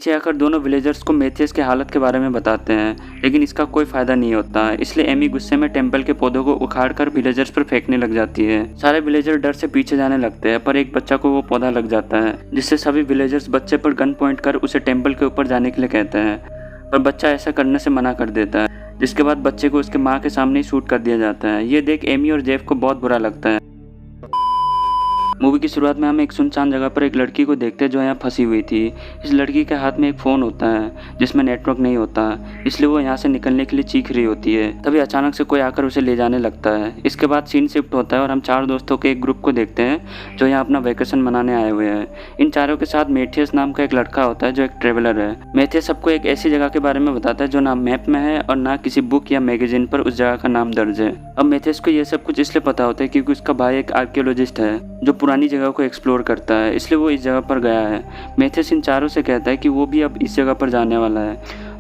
नीचे आकर दोनों विलेजर्स को मेथियस की हालत के बारे में बताते हैं, लेकिन इसका कोई फायदा नहीं होता। इसलिए एमी गुस्से में टेम्पल के पौधों को उखाड़कर विलेजर्स पर फेंकने लग जाती है। सारे विलेजर डर से पीछे जाने लगते हैं, पर एक बच्चा को वो पौधा लग जाता है, जिससे सभी विलेजर्स बच्चे पर गन पॉइंट कर उसे टेम्पल के ऊपर जाने के लिए कहते हैं, पर बच्चा ऐसा करने से मना कर देता है, जिसके बाद बच्चे को उसके माँ के सामने ही शूट कर दिया जाता है। ये देख एमी और जेफ को बहुत बुरा लगता है। मूवी की शुरुआत में हम एक सुनसान जगह पर एक लड़की को देखते हैं जो यहाँ फंसी हुई थी। इस लड़की के हाथ में एक फ़ोन होता है जिसमें नेटवर्क नहीं होता, इसलिए वो यहाँ से निकलने के लिए चीख रही होती है। तभी अचानक से कोई आकर उसे ले जाने लगता है। इसके बाद सीन शिफ्ट होता है और हम 4 दोस्तों के एक ग्रुप को देखते हैं जो यहाँ अपना वेकेशन मनाने आए हुए हैं। इन चारों के साथ मेथियस नाम का एक लड़का होता है जो एक ट्रेवलर है। मेथियस सबको एक ऐसी जगह के बारे में बताता है जो ना मैप में है और ना किसी बुक या मैगजीन पर उस जगह का नाम दर्ज है। अब मेथियस को ये सब कुछ इसलिए पता होता है क्योंकि उसका भाई एक आर्कियोलॉजिस्ट है जो पुरानी जगह को एक्सप्लोर करता है, इसलिए वो इस जगह पर गया है। मेथियस इन चारों से कहता है कि वो भी अब इस जगह पर जाने वाला है,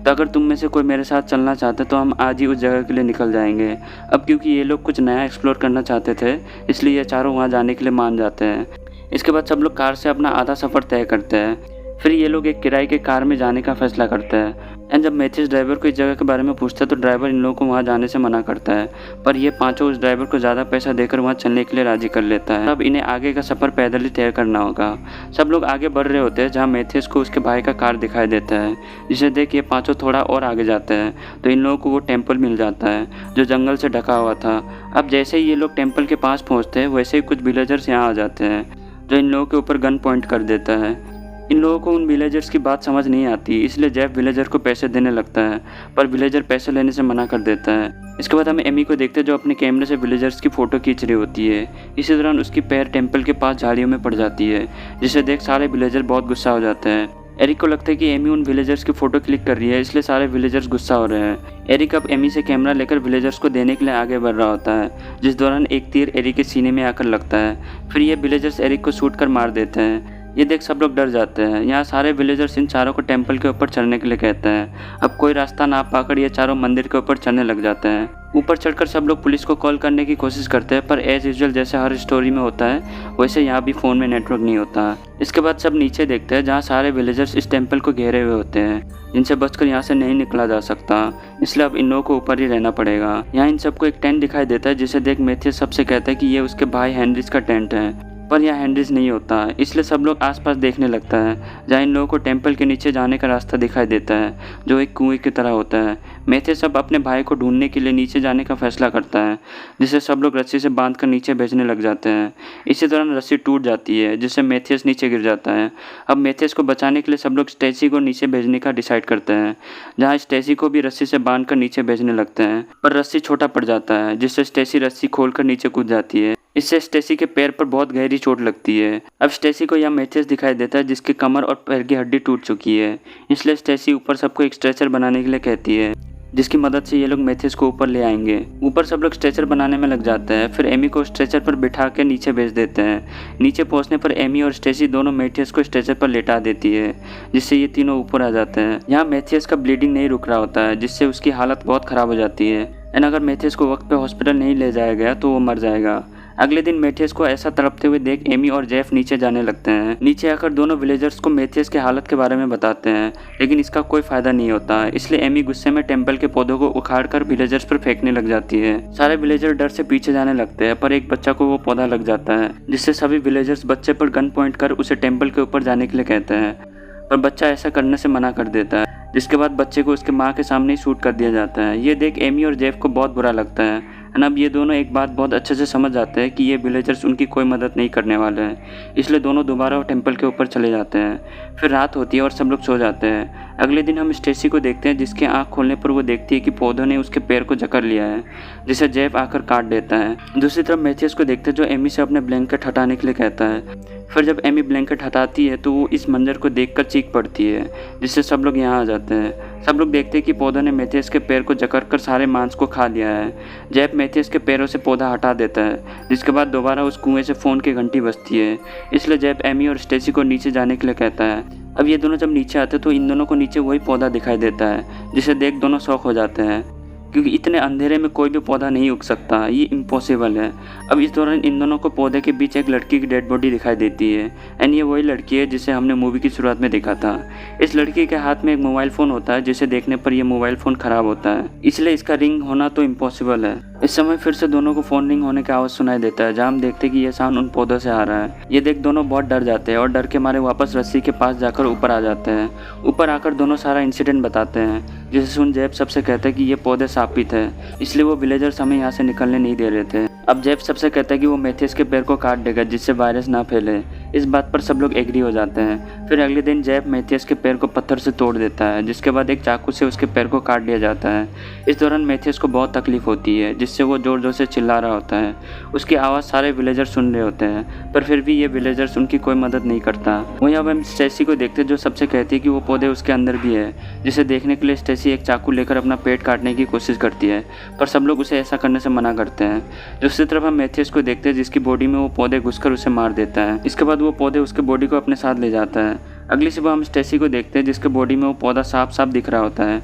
तो अगर तुम में से कोई मेरे साथ चलना चाहते तो हम आज ही उस जगह के लिए निकल जाएंगे। अब क्योंकि ये लोग कुछ नया एक्सप्लोर करना चाहते थे, इसलिए ये चारों वहाँ जाने के लिए मान जाते हैं। इसके बाद सब लोग कार से अपना आधा सफ़र तय करते हैं। फिर ये लोग एक किराए के कार में जाने का फैसला करते हैं। एंड जब मेथियस ड्राइवर को इस जगह के बारे में पूछता है तो ड्राइवर इन लोगों को वहाँ जाने से मना करता है, पर ये पांचों उस ड्राइवर को ज़्यादा पैसा देकर वहाँ चलने के लिए राजी कर लेता है। अब इन्हें आगे का सफ़र पैदल ही तय करना होगा। सब लोग आगे बढ़ रहे होते हैं जहाँ मेथियस को उसके भाई का कार दिखाई देता है, जिसे देख ये पाँचों थोड़ा और आगे जाते हैं तो इन लोगों को वो टेम्पल मिल जाता है जो जंगल से ढका हुआ था। अब जैसे ही ये लोग टेम्पल के पास पहुँचते हैं वैसे ही कुछ विलेजर्स यहाँ आ जाते हैं जो इन लोगों के ऊपर गन पॉइंट कर देता है। इन लोगों को उन विलेजर्स की बात समझ नहीं आती, इसलिए जेफ विलेजर को पैसे देने लगता है, पर विलेजर पैसे लेने से मना कर देता है। इसके बाद हम एमी को देखते हैं जो अपने कैमरे से विलेजर्स की फ़ोटो खींच रही होती है। इसी दौरान उसकी पैर टेम्पल के पास झाड़ियों में पड़ जाती है, जिसे देख सारे विलेजर बहुत गुस्सा हो जाते हैं। एरिक को लगता है कि एमी उन विलेजर्स की फ़ोटो क्लिक कर रही है, इसलिए सारे विलेजर्स गुस्सा हो रहे हैं। एरिक अब एमी से कैमरा लेकर विलेजर्स को देने के लिए आगे बढ़ रहा होता है, जिस दौरान एक तीर एरिक के सीने में आकर लगता है। फिर ये विलेजर्स एरिक को शूट कर मार देते हैं। ये देख सब लोग डर जाते हैं। यहाँ सारे विलेजर्स इन चारों को टेम्पल के ऊपर चढ़ने के लिए कहते हैं। अब कोई रास्ता ना पाकर ये चारों मंदिर के ऊपर चढ़ने लग जाते हैं। ऊपर चढ़कर सब लोग पुलिस को कॉल करने की कोशिश करते हैं, पर एज यूजुअल जैसे हर स्टोरी में होता है वैसे यहाँ भी फ़ोन में नेटवर्क नहीं होता। इसके बाद सब नीचे देखते हैं जहाँ सारे विलेजर्स इस टेम्पल को घेरे हुए होते हैं, जिनसे बचकर यहाँ से नहीं निकला जा सकता, इसलिए अब इन लोगों को ऊपर ही रहना पड़ेगा। यहाँ इन सबको एक टेंट दिखाई देता है, जिसे देख मेथियस सबसे कहता है कि ये उसके भाई हेनरिस का टेंट है, पर यहाँ हेनरिस नहीं होता। इसलिए सब लोग आसपास देखने लगता है जहाँ इन लोगों को टेम्पल के नीचे जाने का रास्ता दिखाई देता है जो एक कुएं की तरह होता है। मेथियस सब अपने भाई को ढूंढने के लिए नीचे जाने का फैसला करता है, जिसे सब लोग रस्सी से बांधकर नीचे भेजने लग जाते हैं। इसी दौरान रस्सी टूट जाती है, जिससे मेथियस नीचे गिर जाता है। अब मेथियस को बचाने के लिए सब लोग स्टेसी को नीचे भेजने का डिसाइड करते हैं, जहाँ स्टेसी को भी रस्सी से बांधकर नीचे भेजने लगते हैं, पर रस्सी छोटा पड़ जाता है, जिससे स्टेसी रस्सी खोलकर नीचे कूद जाती है। इससे स्टेसी के पैर पर बहुत गहरी चोट लगती है। अब स्टेसी को यह मेथियस दिखाई देता है जिसकी कमर और पैर की हड्डी टूट चुकी है, इसलिए स्टेसी ऊपर सबको एक स्ट्रेचर बनाने के लिए कहती है, जिसकी मदद से ये लोग मेथियस को ऊपर ले आएंगे। ऊपर सब लोग स्ट्रेचर बनाने में लग जाते हैं। फिर एमी को स्ट्रेचर पर बिठा के नीचे भेज देते हैं। नीचे पहुंचने पर एमी और स्टेसी दोनों मेथियस को स्ट्रेचर पर लेटा देती है, जिससे ये तीनों ऊपर आ जाते हैं। यहाँ मेथियस का ब्लीडिंग नहीं रुक रहा होता है, जिससे उसकी हालत बहुत ख़राब हो जाती है। एंड अगर मेथियस को वक्त पे हॉस्पिटल नहीं ले जाया गया तो वो मर जाएगा। अगले दिन मेथियस को ऐसा तड़पते हुए देख एमी और जेफ नीचे जाने लगते हैं। नीचे आकर दोनों विलेजर्स को मेथियस की हालत के बारे में बताते हैं, लेकिन इसका कोई फायदा नहीं होता। इसलिए एमी गुस्से में टेम्पल के पौधों को उखाड़कर विलेजर्स पर फेंकने लग जाती है। सारे विलेजर डर से पीछे जाने लगते हैं, पर एक बच्चा को वो पौधा लग जाता है, जिससे सभी विलेजर्स बच्चे पर गन पॉइंट कर उसे टेम्पल के ऊपर जाने के लिए कहते हैं, पर बच्चा ऐसा करने से मना कर देता है, जिसके बाद बच्चे को उसके माँ के सामने ही शूट कर दिया जाता है। ये देख एमी और जेफ को बहुत बुरा लगता है। एंड अब ये दोनों एक बात बहुत अच्छे से समझ जाते हैं कि ये विलेजर्स उनकी कोई मदद नहीं करने वाले हैं, इसलिए दोनों दोबारा टेम्पल के ऊपर चले जाते हैं। फिर रात होती है और सब लोग सो जाते हैं। अगले दिन हम स्टेसी को देखते हैं, जिसके आँख खोलने पर वो देखती है कि पौधों ने उसके पैर को जकड़ लिया है, जिसे जेफ आकर काट देता है। दूसरी तरफ मेथियस को देखते हैं जो एमी से अपने ब्लैंकेट हटाने के लिए कहता है। फिर जब एमी ब्लैंकेट हटाती है तो वो इस मंजर को देखकर चीख पड़ती है, जिससे सब लोग यहाँ आ जाते हैं। सब लोग देखते हैं कि पौधों ने मेथियस के पैर को जकड़कर सारे मांस को खा लिया है। जेफ मेथियस के पैरों से पौधा हटा देता है, जिसके बाद दोबारा उस कुएं से फ़ोन की घंटी बजती है। इसलिए जेफ एमी और स्टेसी को नीचे जाने के लिए कहता है। अब ये दोनों जब नीचे आते हैं तो इन दोनों को नीचे वही पौधा दिखाई देता है, जिसे देख दोनों शॉक हो जाते हैं। क्योंकि इतने अंधेरे में कोई भी पौधा नहीं उग सकता, ये इम्पॉसिबल है। अब इस दौरान इन दोनों को पौधे के बीच एक लड़की की डेड बॉडी दिखाई देती है एंड ये वही लड़की है जिसे हमने मूवी की शुरुआत में देखा था। इस लड़की के हाथ में एक मोबाइल फ़ोन होता है जिसे देखने पर यह मोबाइल फ़ोन ख़राब होता है, इसलिए इसका रिंग होना तो इम्पॉसिबल है। इस समय फिर से दोनों को फ़ोन रिंग होने की आवाज़ सुनाई देता है, जहाँ हम देखते हैं कि यह साउंड उन पौधों से आ रहा है। ये देख दोनों बहुत डर जाते हैं और डर के मारे वापस रस्सी के पास जाकर ऊपर आ जाते हैं। ऊपर आकर दोनों सारा इंसिडेंट बताते हैं, जिसे सुन जैब सबसे कहता है कि ये पौधे शापित है, इसलिए वो विलेजर्स हमें यहाँ से निकलने नहीं दे रहे थे। अब जैब सबसे कहता है कि वो मैथियस के पैर को काट देगा जिससे वायरस ना फैले। इस बात पर सब लोग एग्री हो जाते हैं। फिर अगले दिन जैब मैथियस के पैर को पत्थर से तोड़ देता है, जिसके बाद एक चाकू से उसके पैर को काट दिया जाता है। इस दौरान मैथियस को बहुत तकलीफ होती है, जिससे वो जोर जोर से चिल्ला रहा होता है। उसकी आवाज़ सारे विलेजर्स सुन रहे होते हैं, पर फिर भी ये विलेजर्स उनकी कोई मदद नहीं करता। वहीं अब हम स्टेसी को देखते हैं जो सबसे कहती है कि वो पौधे उसके अंदर भी है, जिसे देखने के लिए स्टेसी एक चाकू लेकर अपना पेट काटने की कोशिश करती है, पर सब लोग उसे ऐसा करने से मना करते हैं। दूसरी तरफ हम मैथियस को देखते हैं जिसकी बॉडी में वो पौधे घुसकर उसे मार देता है। इसके बाद वो पौधे उसके बॉडी को अपने साथ ले जाता है। अगली सुबह हम स्टेसी को देखते हैं जिसके बॉडी में वो पौधा साफ साफ दिख रहा होता है।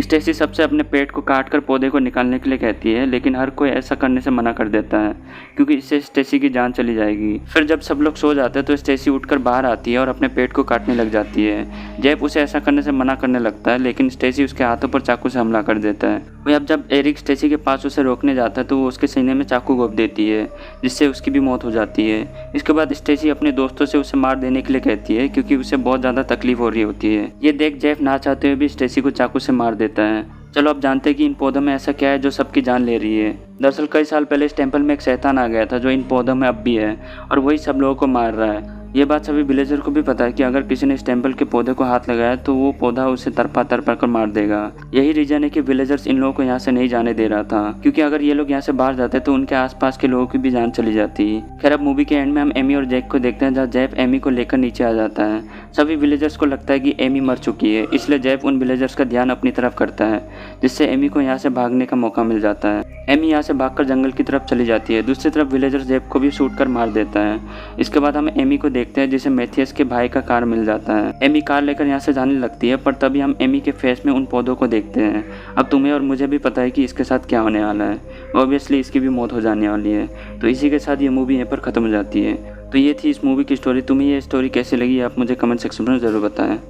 स्टेसी सबसे अपने पेट को काटकर पौधे को निकालने के लिए कहती है, लेकिन हर कोई ऐसा करने से मना कर देता है क्योंकि इससे स्टेसी की जान चली जाएगी। फिर जब सब लोग सो जाते हैं तो स्टेसी उठकर बाहर आती है और अपने पेट को काटने लग जाती है। जैब उसे ऐसा करने से मना करने लगता है, लेकिन स्टेसी उसके हाथों पर चाकू से हमला कर देता है। वही अब जब एरिक स्टेसी के पास उसे रोकने जाता है तो वो उसके सीने में चाकू घोंप देती है, जिससे उसकी भी मौत हो जाती है। इसके बाद स्टेसी अपने दोस्तों से उसे मार देने के लिए कहती है क्योंकि उसे बहुत ज़्यादा तकलीफ हो रही होती है। ये देख जैब ना चाहते हुए भी स्टेसी को चाकू से मार देता है। चलो अब जानते हैं कि इन पौधों में ऐसा क्या है जो सबकी जान ले रही है। दरअसल कई साल पहले इस टेंपल में एक शैतान आ गया था जो इन पौधों में अब भी है और वही सब लोगों को मार रहा है। ये बात सभी विलेजर को भी पता है कि अगर किसी ने इस टेंपल के पौधे को हाथ लगाया तो वो पौधा उसे तरपा तरपा कर मार देगा। यही रीजन है कि विलेजर्स इन लोगों को यहाँ से नहीं जाने दे रहा था, क्योंकि अगर ये लोग यहाँ से बाहर जाते तो उनके आसपास के लोगों की भी जान चली जाती। खैर अब मूवी के एंड में हम एमी और जैक को देखते हैं, जहाँ जैब एमी को लेकर नीचे आ जाता है। सभी विलेजर्स को लगता है कि एमी मर चुकी है, इसलिए जैब उन विलेजर्स का ध्यान अपनी तरफ करता है, जिससे एमी को यहाँ से भागने का मौका मिल जाता है। एमी यहाँ से भागकर जंगल की तरफ चली जाती है। दूसरी तरफ विलेजर्स जैब को भी शूट कर मार देता है। इसके बाद हम एमी को देखते हैं जिसे मैथियस के भाई का कार मिल जाता है। एमी कार लेकर यहाँ से जाने लगती है, पर तभी हम एमी के फेस में उन पौधों को देखते हैं। अब तुम्हें और मुझे भी पता है कि इसके साथ क्या होने वाला है। ऑब्वियसली इसकी भी मौत हो जाने वाली है। तो इसी के साथ ये मूवी यहाँ पर ख़त्म हो जाती है। तो ये थी इस मूवी की स्टोरी। तुम्हें ये स्टोरी कैसी लगी आप मुझे कमेंट सेक्शन में ज़रूर बताएं।